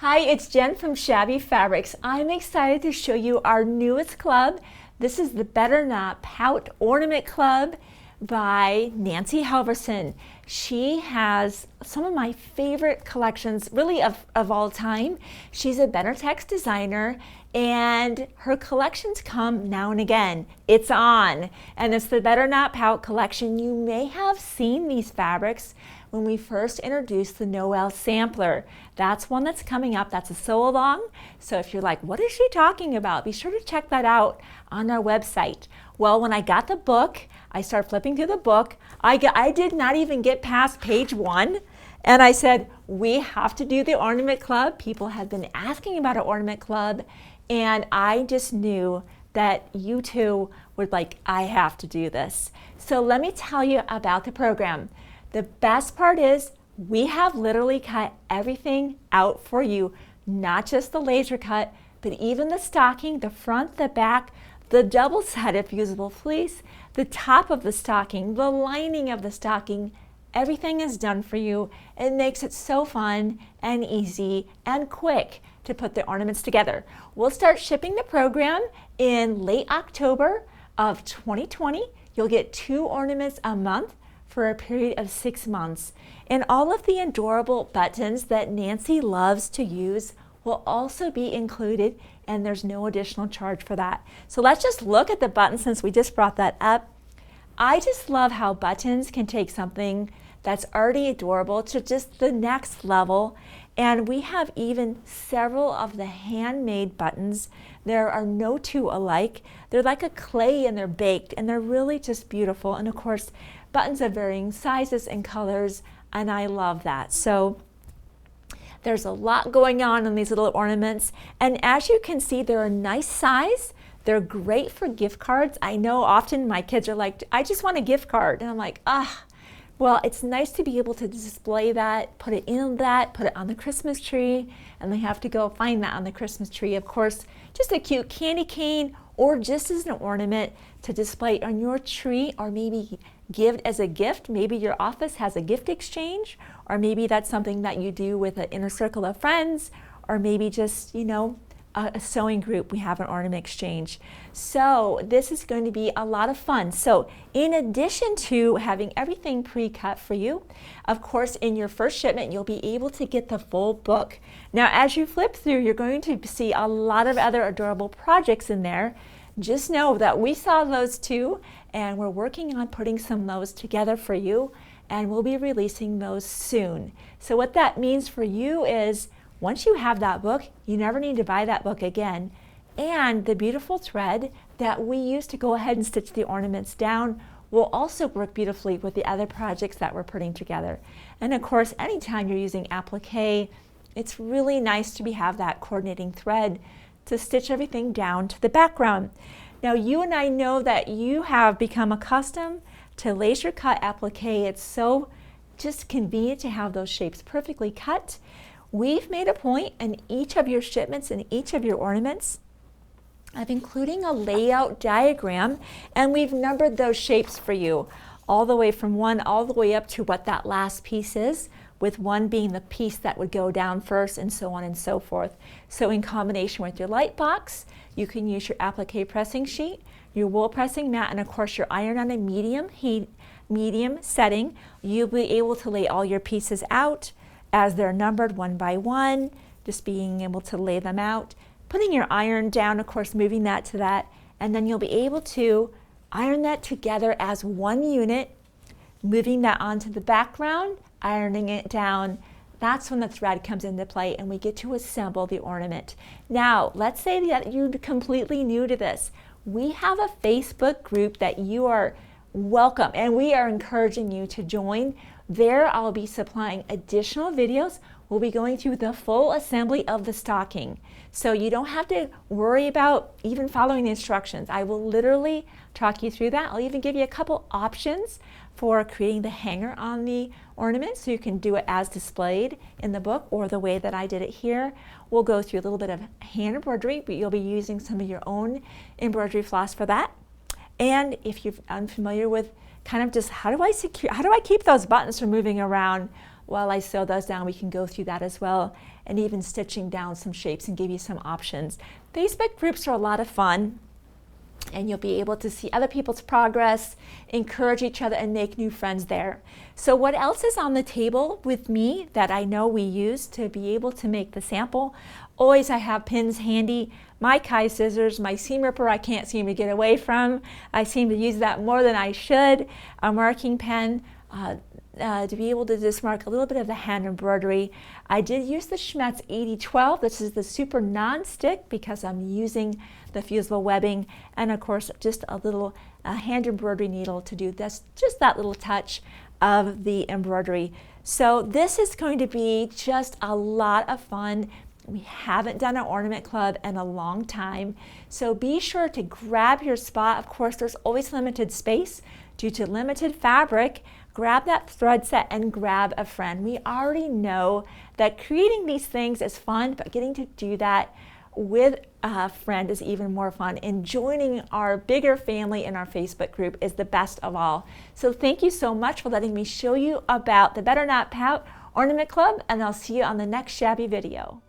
Hi, it's Jen from Shabby Fabrics. I'm excited to show you our newest club. This is the Better Not Pout Ornament Club by Nancy Halvorsen. She has some of my favorite collections, really of all time. She's a Benartex designer and her collections come now and again. It's on, and it's the Better Not Pout collection. You may have seen these fabrics when we first introduced the Noel sampler. That's one that's coming up. That's a sew along. So if you're like, what is she talking about? Be sure to check that out on our website. Well, when I got the book, I started flipping through the book. I did not even get past page 1. And I said, we have to do the ornament club. People have been asking about an ornament club. And I just knew that you two were like, I have to do this. So let me tell you about the program. The best part is we have literally cut everything out for you, not just the laser cut, but even the stocking, the front, the back, the double-sided fusible fleece, the top of the stocking, the lining of the stocking. Everything is done for you. It makes it so fun and easy and quick to put the ornaments together. We'll start shipping the program in late October of 2020. You'll get 2 ornaments a month for a period of 6 months. And all of the adorable buttons that Nancy loves to use will also be included, and there's no additional charge for that. So let's just look at the buttons since we just brought that up. I just love how buttons can take something that's already adorable to just the next level. And we have even several of the handmade buttons. There are no two alike. They're like a clay and they're baked and they're really just beautiful. And of course, buttons of varying sizes and colors, and I love that. So there's a lot going on in these little ornaments. And as you can see, they're a nice size. They're great for gift cards. I know often my kids are like, I just want a gift card. And I'm like, well, it's nice to be able to display that, put it in that, put it on the Christmas tree, and they have to go find that on the Christmas tree. Of course, just a cute candy cane or just as an ornament to display on your tree, or maybe give as a gift. Maybe your office has a gift exchange, or maybe that's something that you do with an inner circle of friends, or maybe just, you know, a sewing group, we have an ornament exchange. So this is going to be a lot of fun. So in addition to having everything pre-cut for you, of course, in your first shipment, you'll be able to get the full book. Now, as you flip through, you're going to see a lot of other adorable projects in there. Just know that we saw those too, and we're working on putting some of those together for you, and we'll be releasing those soon. So what that means for you is once you have that book, you never need to buy that book again. And the beautiful thread that we use to go ahead and stitch the ornaments down will also work beautifully with the other projects that we're putting together. And of course, anytime you're using appliqué, it's really nice to have that coordinating thread to stitch everything down to the background. Now, you and I know that you have become accustomed to laser cut appliqué. It's so just convenient to have those shapes perfectly cut. We've made a point in each of your shipments and each of your ornaments of including a layout diagram, and we've numbered those shapes for you all the way from 1 all the way up to what that last piece is, with 1 being the piece that would go down first, and so on and so forth. So in combination with your light box, you can use your appliqué pressing sheet, your wool pressing mat, and of course your iron on a medium heat, medium setting. You'll be able to lay all your pieces out as they're numbered 1 by 1, just being able to lay them out, putting your iron down, of course, moving that to that, and then you'll be able to iron that together as one unit, moving that onto the background, ironing it down. That's when the thread comes into play and we get to assemble the ornament. Now, let's say that you're completely new to this. We have a Facebook group that you are welcome, and we are encouraging you to join. There I'll be supplying additional videos. We'll be going through the full assembly of the stocking. So you don't have to worry about even following the instructions. I will literally talk you through that. I'll even give you a couple options for creating the hanger on the ornament so you can do it as displayed in the book or the way that I did it here. We'll go through a little bit of hand embroidery, but you'll be using some of your own embroidery floss for that. And if you're unfamiliar with kind of just how do I keep those buttons from moving around, while I sew those down, we can go through that as well, and even stitching down some shapes and give you some options. Facebook groups are a lot of fun, and you'll be able to see other people's progress, encourage each other, and make new friends there. So what else is on the table with me that I know we use to be able to make the sample? Always I have pins handy, my Kai scissors, my seam ripper I can't seem to get away from. I seem to use that more than I should. A marking pen, to be able to just mark a little bit of the hand embroidery. I did use the Schmetz 8012. This is the super non-stick because I'm using the fusible webbing, and of course just a little hand embroidery needle to do this, just that little touch of the embroidery. So this is going to be just a lot of fun. We haven't done an ornament club in a long time, so be sure to grab your spot. Of course, there's always limited space due to limited fabric. Grab that thread set and grab a friend. We already know that creating these things is fun, but getting to do that with a friend is even more fun. And joining our bigger family in our Facebook group is the best of all. So thank you so much for letting me show you about the Better Not Pout Ornament Club, and I'll see you on the next Shabby video.